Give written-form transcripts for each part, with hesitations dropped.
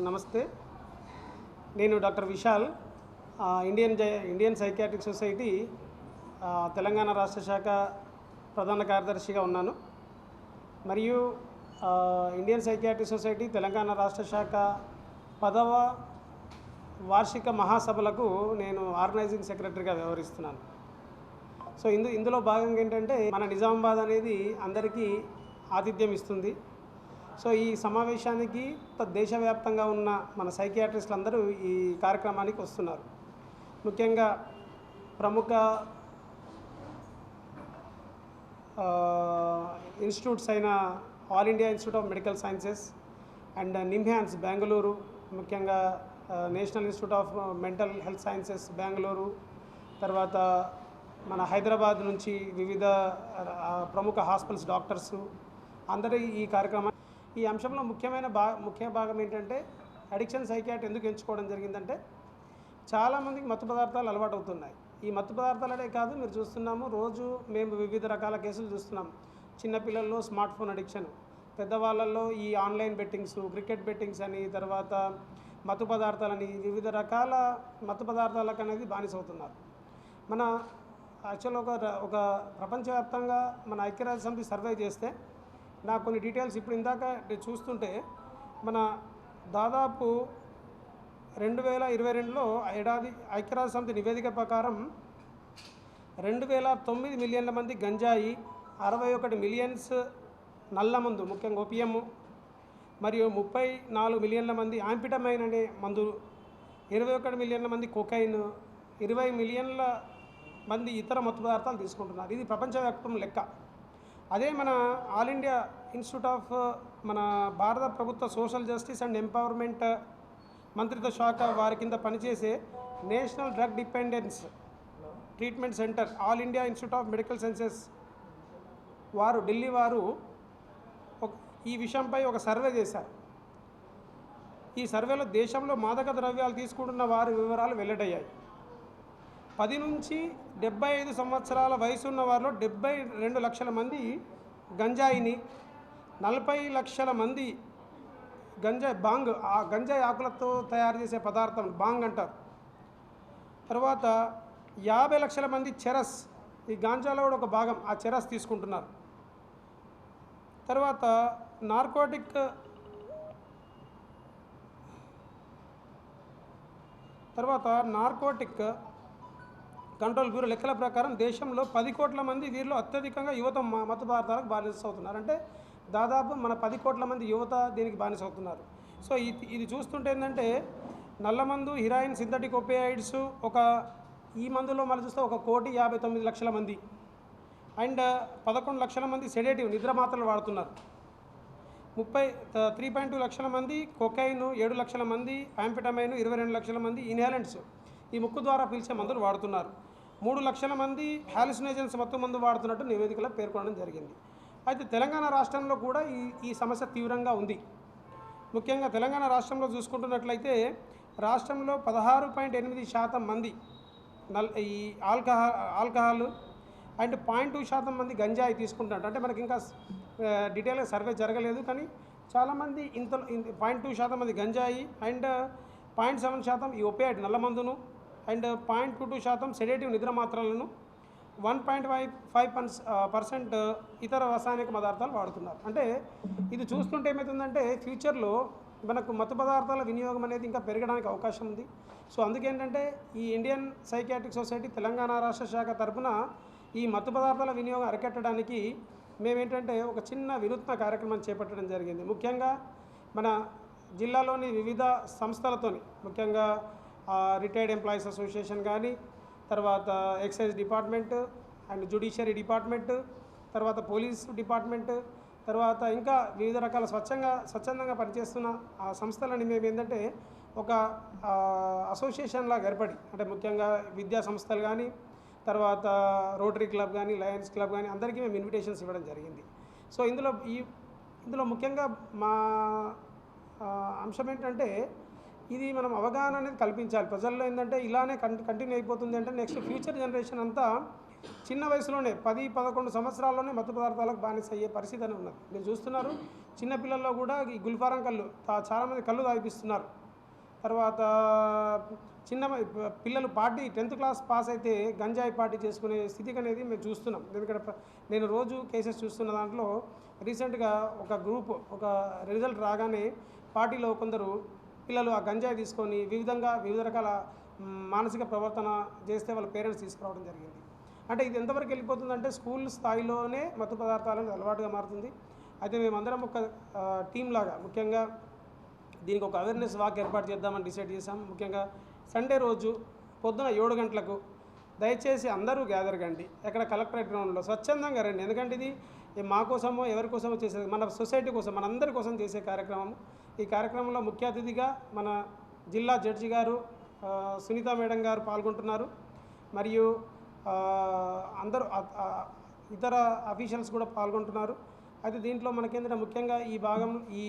నమస్తే. నేను doctor Vishal, Indian psychiatric society Telangana రాష్ట్ర శాఖ ప్రధాన కార్యదర్శిగా ఉన్నాను. మరియు ఇండియన్ సైకియాట్రిక్ సొసైటీ తెలంగాణ రాష్ట్ర శాఖ 10వ వార్షిక మహాసభలకు నేను ఆర్గనైజింగ్ సెక్రటరీగా వ్యవహరిస్తున్నాను. సో ఇందులో భాగంగా ఏంటంటే, మన నిజామాబాద్ అనేది అందరికీ ఆతిథ్యం ఇస్తుంది. సో ఈ సమావేశానికి దేశవ్యాప్తంగా ఉన్న మన సైకియాట్రిస్టులు అందరూ ఈ కార్యక్రమానికి వస్తున్నారు. ముఖ్యంగా ప్రముఖ ఇన్స్టిట్యూట్స్ అయిన All India Institute of Medical Sciences and NIMHANS Bengaluru, ముఖ్యంగా National Institute of Mental Health Sciences Bengaluru, తర్వాత మన హైదరాబాద్ నుంచి వివిధ ప్రముఖ హాస్పిటల్స్ డాక్టర్సు అందరూ ఈ కార్యక్రమం. ఈ అంశంలో ముఖ్య భాగం ఏంటంటే, అడిక్షన్ సైకియాట్రీ ఎందుకు ఎంచుకోవడం జరిగిందంటే, చాలామందికి మత్తు పదార్థాలు అలవాటు అవుతున్నాయి. ఈ మత్తు పదార్థాలనే కాదు, మీరు చూస్తున్నాము, రోజు మేము వివిధ రకాల కేసులు చూస్తున్నాం. చిన్నపిల్లల్లో స్మార్ట్ ఫోన్ అడిక్షన్, పెద్దవాళ్ళల్లో ఈ ఆన్లైన్ బెట్టింగ్స్, క్రికెట్ బెట్టింగ్స్ అని, తర్వాత మత్తు పదార్థాలని, వివిధ రకాల మత్తు పదార్థాలకు అనేది బానిస అవుతున్నారు. మన యాక్చువల్గా ఒక ప్రపంచవ్యాప్తంగా మన ఐక్యరాజ్య సమితి సర్వే చేస్తే నాకు కొన్ని డీటెయిల్స్ ఇప్పుడు ఇందాక చూస్తుంటే, మన దాదాపు 2022లో ఏడాది ఐక్యరాజ్య సమితి నివేదిక ప్రకారం 2009 మిలియన్ల మంది గంజాయి, 61 మిలియన్స్ నల్లమందు ముఖ్యంగా ఓపియం, మరియు 34 మిలియన్ల మంది యాంపిటమైన్ అనే మందు, 21 మిలియన్ల మంది కొకైన్, 20 మిలియన్ల మంది ఇతర మత్తు పదార్థాలు తీసుకుంటున్నారు. ఇది ప్రపంచవ్యాప్తం లెక్క. అదే మన ఆల్ ఇండియా ఇన్స్టిట్యూట్ ఆఫ్ మన భారత ప్రభుత్వ సోషల్ జస్టిస్ అండ్ ఎంపవర్మెంట్ మంత్రిత్వ శాఖ వారి కింద పనిచేసే national drug dependence treatment centre, all India Institute of Medical sciences వారు, ఢిల్లీ వారు ఈ విషయంపై ఒక సర్వే చేశారు. ఈ సర్వేలో దేశంలో మాదక ద్రవ్యాలు తీసుకుంటున్న వారి వివరాలు వెల్లడయ్యాయి. 10 నుంచి 75 సంవత్సరాల వయసు ఉన్న వారిలో 72 లక్షల మంది గంజాయిని, 40 లక్షల మంది గంజాయి ఆకులతో తయారు చేసే పదార్థం బాంగ్ అంటారు. తర్వాత 50 లక్షల మంది చెరస్, ఈ గాంజాలో కూడా ఒక భాగం ఆ చెరస్ తీసుకుంటున్నారు. తర్వాత నార్కోటిక్ కంట్రోల్ బ్యూరో లెక్కల ప్రకారం దేశంలో 10 కోట్ల మంది, వీరిలో అత్యధికంగా యువత మత్తు పదార్థాలకు బానిస అవుతున్నారు. అంటే దాదాపు మన 10 కోట్ల మంది యువత దీనికి బానిస అవుతున్నారు. సో ఇది చూస్తుంటే ఏంటంటే, నల్లమందు, హిరాయిన్, సింథటిక్ ఒపియాయిడ్స్, ఈ మందులో మనం చూస్తే 1,59,00,000 మంది, అండ్ 11 లక్షల మంది సెడేటివ్ నిద్ర మాత్రలు వాడుతున్నారు. 3.2 లక్షల మంది కొకైన్, 7 లక్షల మంది యాంపిటమైన్, 22 లక్షల మంది ఇన్హేలెంట్స్, ఈ ముక్కు ద్వారా పీల్చే మందులు వాడుతున్నారు. 3 లక్షల మంది హాలుసినేజన్స్ మత్తు మందు వాడుతున్నట్టు నివేదికలో పేర్కొనడం జరిగింది. అయితే తెలంగాణ రాష్ట్రంలో కూడా ఈ సమస్య తీవ్రంగా ఉంది. ముఖ్యంగా తెలంగాణ రాష్ట్రంలో చూసుకుంటున్నట్లయితే, రాష్ట్రంలో 16.8% మంది ఈ ఆల్కహాల్ అండ్ 0.2% మంది గంజాయి తీసుకుంటున్నారు. అంటే మనకి ఇంకా డీటెయిల్గా సర్వే జరగలేదు, కానీ చాలామంది 0.2% మంది గంజాయి అండ్ 0.7% ఈ ఒపియాయిడ్ నల్లమందును అండ్ 0.22% సెడేటివ్ నిద్ర మాత్రలను, 1.5% ఇతర రసాయనిక పదార్థాలు వాడుతున్నారు. అంటే ఇది చూస్తుంటే ఏమవుతుందంటే, ఫ్యూచర్లో మనకు మత్తు పదార్థాల వినియోగం అనేది ఇంకా పెరగడానికి అవకాశం ఉంది. సో అందుకేంటంటే, ఈ ఇండియన్ సైకియాట్రిక్ సొసైటీ తెలంగాణ రాష్ట్ర శాఖ తరఫున ఈ మత్తు పదార్థాల వినియోగం అరికట్టడానికి మేమేంటంటే ఒక చిన్న వినూత్న కార్యక్రమం చేపట్టడం జరిగింది. ముఖ్యంగా మన జిల్లాలోని వివిధ సంస్థలతోని, ముఖ్యంగా రిటైర్డ్ ఎంప్లాయీస్ అసోసియేషన్ కానీ, తర్వాత excise department and judiciary department, తర్వాత పోలీస్ డిపార్ట్మెంట్, తర్వాత ఇంకా వివిధ రకాల స్వచ్ఛందంగా పనిచేస్తున్న ఆ సంస్థలని మేము ఏంటంటే ఒక అసోసియేషన్ లాగా ఏర్పడి, అంటే ముఖ్యంగా విద్యా సంస్థలు కానీ, తర్వాత రోటరీ క్లబ్ కానీ, లయన్స్ క్లబ్ కానీ అందరికీ మేము ఇన్విటేషన్స్ ఇవ్వడం జరిగింది. సో ఇందులో ముఖ్యంగా మా అంశం ఏంటంటే, ఇది మనం అవగాహన అనేది కల్పించాలి ప్రజల్లో. ఏంటంటే ఇలానే కంటిన్యూ అయిపోతుంది అంటే నెక్స్ట్ ఫ్యూచర్ జనరేషన్ అంతా చిన్న వయసులోనే 10-11 సంవత్సరాల్లోనే మత్తు పదార్థాలకు బానిస అయ్యే పరిస్థితి అని ఉన్నది. మీరు చూస్తున్నారు చిన్నపిల్లల్లో కూడా ఈ గుల్ఫారం కళ్ళు చాలామంది కళ్ళు తాగిపిస్తున్నారు. తర్వాత పిల్లలు 10th క్లాస్ పాస్ అయితే గంజాయి పార్టీ చేసుకునే స్థితికి అనేది మేము చూస్తున్నాం. ఎందుకంటే నేను రోజు కేసెస్ చూస్తున్న దాంట్లో రీసెంట్గా ఒక గ్రూప్ ఒక రిజల్ట్ రాగానే పార్టీలో కొందరు పిల్లలు ఆ గంజాయి తీసుకొని వివిధ రకాల మానసిక ప్రవర్తన చేస్తే వాళ్ళ పేరెంట్స్ తీసుకురావడం జరిగింది. అంటే ఇది ఎంతవరకు వెళ్ళిపోతుందంటే స్కూల్ స్థాయిలోనే మత్తు పదార్థాలను అలవాటుగా మారుతుంది. అయితే మేమందరం ఒక టీం లాగా ముఖ్యంగా దీనికి ఒక అవేర్నెస్ వాక్ ఏర్పాటు చేద్దామని డిసైడ్ చేశాం. ముఖ్యంగా సండే రోజు పొద్దున 7 గంటలకు దయచేసి అందరూ గ్యాదర్ కండి. ఎక్కడ కలెక్టరేట్ గ్రౌండ్లో స్వచ్ఛందంగా రండి. ఎందుకంటే ఇది మా కోసమో ఎవరి కోసమో చేసేది, మన సొసైటీ కోసం, మనందరి కోసం చేసే కార్యక్రమం. ఈ కార్యక్రమంలో ముఖ్య అతిథిగా మన జిల్లా జడ్జి గారు సునీత మేడం గారు పాల్గొంటున్నారు. మరియు అందరూ ఇతర అఫీషియల్స్ కూడా పాల్గొంటున్నారు. అయితే దీంట్లో మనకేంటంటే ముఖ్యంగా ఈ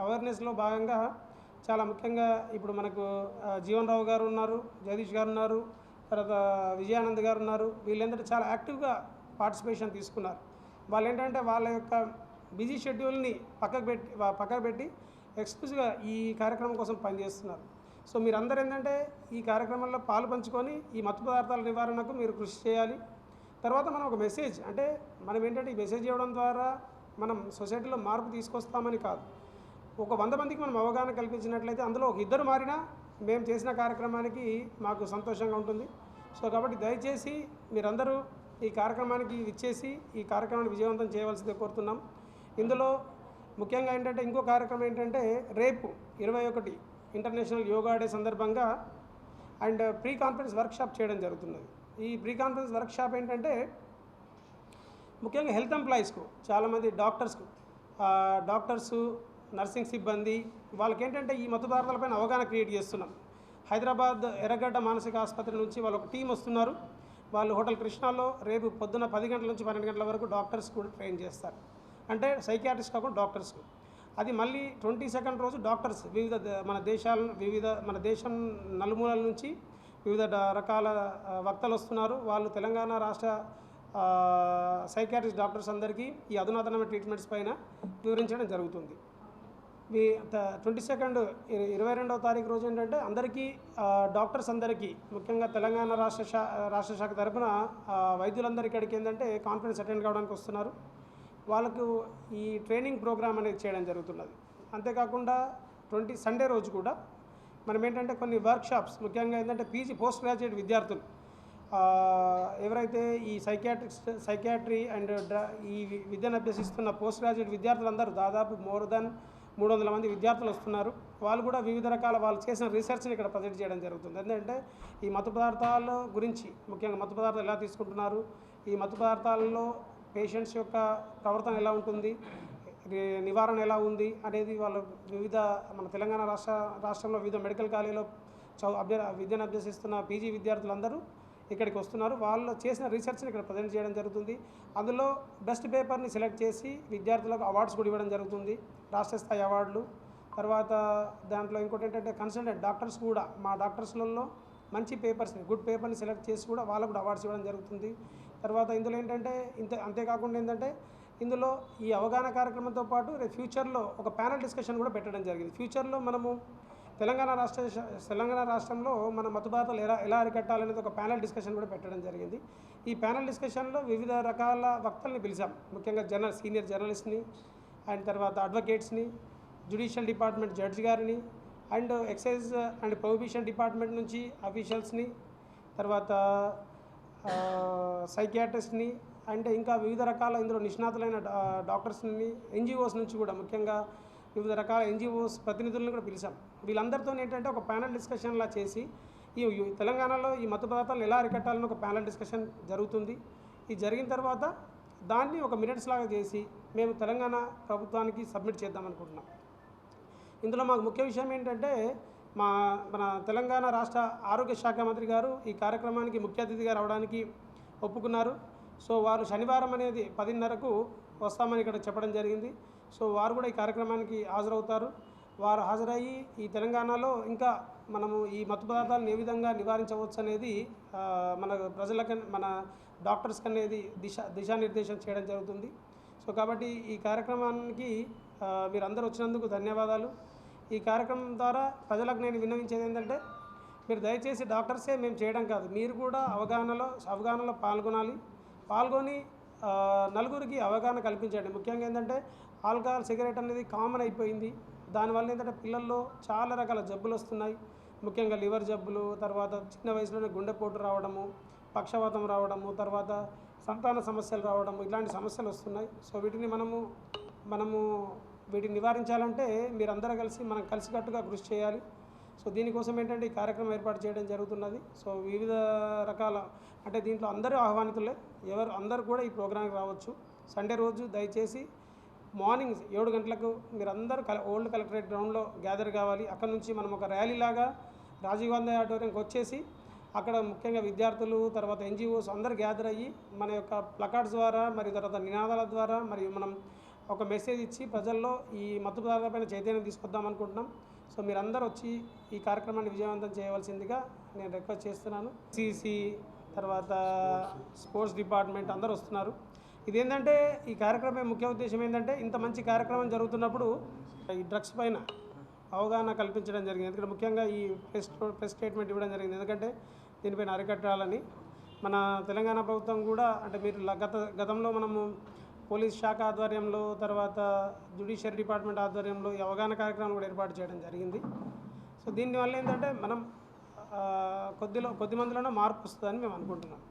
అవేర్నెస్లో భాగంగా చాలా ముఖ్యంగా ఇప్పుడు మనకు జీవన్ రావు గారు ఉన్నారు, జగదీష్ గారు ఉన్నారు, తర్వాత విజయానంద్ గారు ఉన్నారు. వీళ్ళందరూ చాలా యాక్టివ్గా పార్టిసిపేషన్ తీసుకున్నారు. వాళ్ళు ఏంటంటే వాళ్ళ యొక్క బిజీ షెడ్యూల్ని పక్కకు పెట్టి ఎక్స్క్లూజివ్గా ఈ కార్యక్రమం కోసం పనిచేస్తున్నారు. సో మీరందరూ ఏంటంటే ఈ కార్యక్రమంలో పాలు పంచుకొని ఈ మత్తు పదార్థాల నివారణకు మీరు కృషి చేయాలి. తర్వాత మనం ఒక మెసేజ్ అంటే మనం ఏంటంటే ఈ మెసేజ్ ఇవ్వడం ద్వారా మనం సొసైటీలో మార్పు తీసుకొస్తామని కాదు. ఒక 100 మందికి మనం అవగాహన కల్పించినట్లయితే అందులో ఒక 2 మారినా మేము చేసిన కార్యక్రమానికి మాకు సంతోషంగా ఉంటుంది. సో కాబట్టి దయచేసి మీరందరూ ఈ కార్యక్రమానికి ఇచ్చేసి ఈ కార్యక్రమాన్ని విజయవంతం చేయవలసిందే కోరుతున్నాం. ఇందులో ముఖ్యంగా ఏంటంటే ఇంకో కార్యక్రమం ఏంటంటే రేపు 21 ఇంటర్నేషనల్ యోగా డే సందర్భంగా అండ్ ప్రీ కాన్ఫరెన్స్ వర్క్షాప్ చేయడం జరుగుతున్నది. ఈ ప్రీ కాన్ఫరెన్స్ వర్క్షాప్ ఏంటంటే ముఖ్యంగా హెల్త్ ఎంప్లాయీస్కు చాలామంది డాక్టర్సు నర్సింగ్ సిబ్బంది వాళ్ళకి ఏంటంటే ఈ మత్తు పదార్థాలపైన అవగాహన క్రియేట్ చేస్తున్నాం. హైదరాబాద్ ఎర్రగడ్డ మానసిక ఆసుపత్రి నుంచి వాళ్ళు ఒక టీం వస్తున్నారు. వాళ్ళు హోటల్ కృష్ణాలో రేపు పొద్దున 10 గంటల నుంచి 12 గంటల వరకు డాక్టర్స్ కూడా ట్రైన్ చేస్తారు. అంటే సైకియాట్రిస్ట్ కాకుండా డాక్టర్స్కు. అది మళ్ళీ 22nd రోజు డాక్టర్స్ మన దేశం నలుమూలల నుంచి వివిధ రకాల వక్తలు వస్తున్నారు. వాళ్ళు తెలంగాణ రాష్ట్ర సైకియాట్రిస్ట్ డాక్టర్స్ అందరికీ ఈ అధునాతనమైన ట్రీట్మెంట్స్ పైన వివరించడం జరుగుతుంది. 22వ తారీఖు రోజు ఏంటంటే అందరికీ డాక్టర్స్ అందరికీ ముఖ్యంగా తెలంగాణ రాష్ట్ర శాఖ తరఫున వైద్యులందరూ ఇక్కడికి ఏంటంటే కాన్ఫరెన్స్ అటెండ్ కావడానికి వస్తున్నారు. వాళ్ళకు ఈ ట్రైనింగ్ ప్రోగ్రామ్ అనేది చేయడం జరుగుతున్నది. అంతేకాకుండా సండే రోజు కూడా మనం ఏంటంటే కొన్ని వర్క్షాప్స్ ముఖ్యంగా ఏంటంటే పీజీ పోస్ట్ గ్రాడ్యుయేట్ విద్యార్థులు ఎవరైతే ఈ సైకియాట్రీ అండ్ ఈ విద్యను అభ్యసిస్తున్న పోస్ట్ గ్రాడ్యుయేట్ విద్యార్థులందరూ దాదాపు మోర్ దెన్ 300 మంది విద్యార్థులు వస్తున్నారు. వాళ్ళు కూడా వివిధ రకాల వాళ్ళు చేసిన రీసెర్చ్ని ఇక్కడ ప్రజెంట్ చేయడం జరుగుతుంది. ఎందుకంటే ఈ మత్తు పదార్థాల గురించి ముఖ్యంగా మత్తు పదార్థాలు ఎలా తీసుకుంటున్నారు, ఈ మత్తు పదార్థాలలో పేషెంట్స్ యొక్క ప్రవర్తన ఎలా ఉంటుంది, నివారణ ఎలా ఉంది అనేది వాళ్ళు మన తెలంగాణ రాష్ట్రంలో వివిధ మెడికల్ కాలేజీలో విద్యను అభ్యసిస్తున్న పీజీ విద్యార్థులందరూ ఇక్కడికి వస్తున్నారు. వాళ్ళు చేసిన రీసెర్చ్ని ఇక్కడ ప్రజెంట్ చేయడం జరుగుతుంది. అందులో బెస్ట్ పేపర్ని సెలెక్ట్ చేసి విద్యార్థులకు అవార్డ్స్ కూడా ఇవ్వడం జరుగుతుంది, రాష్ట్ర స్థాయి అవార్డులు. తర్వాత దాంట్లో ఇంకోటి ఏంటంటే కన్సల్టెంట్ డాక్టర్స్ కూడా మా డాక్టర్స్లలో మంచి గుడ్ పేపర్ని సెలెక్ట్ చేసి కూడా వాళ్ళకు కూడా అవార్డ్స్ ఇవ్వడం జరుగుతుంది. తర్వాత ఇందులో ఏంటంటే అంతేకాకుండా ఏంటంటే ఇందులో ఈ అవగాహన కార్యక్రమంతో పాటు ఫ్యూచర్లో ఒక ప్యానల్ డిస్కషన్ కూడా పెట్టడం జరిగింది. ఫ్యూచర్లో మనము తెలంగాణ రాష్ట్రంలో మన మత్తు పదార్థాలు ఎలా అరికట్టాలనేది ఒక ప్యానల్ డిస్కషన్ కూడా పెట్టడం జరిగింది. ఈ ప్యానల్ డిస్కషన్లో వివిధ రకాల వక్తల్ని పిలిచాం. ముఖ్యంగా సీనియర్ జర్నలిస్ట్ని అండ్ తర్వాత అడ్వకేట్స్ని, జ్యుడిషియల్ డిపార్ట్మెంట్ జడ్జి గారిని and excise and prohibition department నుంచి అఫీషియల్స్ని, తర్వాత సైకియాట్రిస్ట్ని అండ్ ఇంకా వివిధ రకాల ఇందులో నిష్ణాతులైన డాక్టర్స్ని, ఎన్జిఓస్ నుంచి కూడా ముఖ్యంగా వివిధ రకాల ఎన్జిఓస్ ప్రతినిధులను కూడా పిలిచాం. వీళ్ళందరితో ఏంటంటే ఒక ప్యానల్ డిస్కషన్లా చేసి ఈ తెలంగాణలో ఈ మత్తు పదార్థాలను ఎలా అరికట్టాలని ఒక ప్యానల్ డిస్కషన్ జరుగుతుంది. ఇది జరిగిన తర్వాత దాన్ని ఒక మినిట్స్ లాగా చేసి మేము తెలంగాణ ప్రభుత్వానికి సబ్మిట్ చేద్దామనుకుంటున్నాం. ఇందులో మాకు ముఖ్య విషయం ఏంటంటే మన తెలంగాణ రాష్ట్ర ఆరోగ్య శాఖ మంత్రి గారు ఈ కార్యక్రమానికి ముఖ్య అతిథిగా రావడానికి ఒప్పుకున్నారు. సో వారు శనివారం అనేది 10:30కు వస్తామని ఇక్కడ చెప్పడం జరిగింది. సో వారు కూడా ఈ కార్యక్రమానికి హాజరవుతారు. వారు హాజరయ్యి ఈ తెలంగాణలో ఇంకా మనము ఈ మత్తు పదార్థాలను ఏ విధంగా నివారించవచ్చు అనేది మన డాక్టర్స్కి అనేది దిశానిర్దేశం చేయడం జరుగుతుంది. సో కాబట్టి ఈ కార్యక్రమానికి మీరందరూ వచ్చినందుకు ధన్యవాదాలు. ఈ కార్యక్రమం ద్వారా ప్రజలకు నేను విన్నవించేది ఏంటంటే, మీరు దయచేసి డాక్టర్సే మేము చేయడం కాదు, మీరు కూడా అవగాహనలో పాల్గొని నలుగురికి అవగాహన కల్పించండి. ముఖ్యంగా ఏంటంటే ఆల్కహాల్, సిగరెట్ అనేది కామన్ అయిపోయింది. దానివల్ల ఏంటంటే పిల్లల్లో చాలా రకాల జబ్బులు వస్తున్నాయి. ముఖ్యంగా లివర్ జబ్బులు, తర్వాత చిన్న వయసులోనే గుండెపోటు రావడము, పక్షవాతం రావడము, తర్వాత సంతాన సమస్యలు రావడము, ఇలాంటి సమస్యలు వస్తున్నాయి. సో మనము వీటిని నివారించాలంటే మీరందరూ మనం కలిసికట్టుగా కృషి చేయాలి. సో దీనికోసం ఏంటంటే ఈ కార్యక్రమం ఏర్పాటు చేయడం జరుగుతున్నది. సో వివిధ రకాల అంటే దీంట్లో అందరూ ఆహ్వానితులే, అందరూ కూడా ఈ ప్రోగ్రాంకి రావచ్చు. సండే రోజు దయచేసి మార్నింగ్ 7 గంటలకు మీరందరూ ఓల్డ్ కలెక్టరేట్ గ్రౌండ్లో గ్యాదర్ కావాలి. అక్కడ నుంచి మనం ఒక ర్యాలీలాగా రాజీవ్ గాంధీ ఆడిటోరియంకి వచ్చేసి అక్కడ ముఖ్యంగా విద్యార్థులు, తర్వాత NGOs అందరూ గ్యాదర్ అయ్యి మన యొక్క ప్లకార్డ్స్ ద్వారా మరియు తర్వాత నినాదాల ద్వారా మరియు మనం ఒక మెసేజ్ ఇచ్చి ప్రజల్లో ఈ మత్తు పదార్థాలపైన చైతన్యం తీసుకొద్దాం అనుకుంటున్నాం. సో మీరందరూ వచ్చి ఈ కార్యక్రమాన్ని విజయవంతం చేయవలసిందిగా నేను రిక్వెస్ట్ చేస్తున్నాను. CC తర్వాత స్పోర్ట్స్ డిపార్ట్మెంట్ అందరూ వస్తున్నారు. ఇదేంటంటే ఈ కార్యక్రమం ముఖ్య ఉద్దేశం ఏంటంటే, ఇంత మంచి కార్యక్రమం జరుగుతున్నప్పుడు ఈ డ్రగ్స్ పైన అవగాహన కల్పించడం జరిగింది. ఎందుకంటే ముఖ్యంగా ఈ ప్రెస్ స్టేట్మెంట్ ఇవ్వడం జరిగింది. ఎందుకంటే దీనిపైన అరికట్టాలని మన తెలంగాణ ప్రభుత్వం కూడా అంటే మీరు గతంలో మనము పోలీస్ శాఖ ఆధ్వర్యంలో, తర్వాత జ్యుడిషియరీ డిపార్ట్మెంట్ ఆధ్వర్యంలో ఈ అవగాహన కార్యక్రమం కూడా ఏర్పాటు చేయడం జరిగింది. సో దీనివల్ల ఏంటంటే మనం కొద్ది మందిలోనే మార్పు వస్తుందని మేము అనుకుంటున్నాం.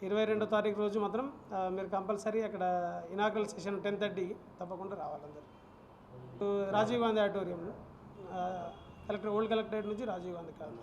22వ తారీఖు రోజు మాత్రం మీరు కంపల్సరీ అక్కడ ఇనాగ్రల్ సెషన్ 10:30 తప్పకుండా రావాలందరూ. రాజీవ్ గాంధీ ఆడిటోరియంలో ఓల్డ్ కలెక్టరేట్ నుంచి రాజీవ్ గాంధీ కాదు.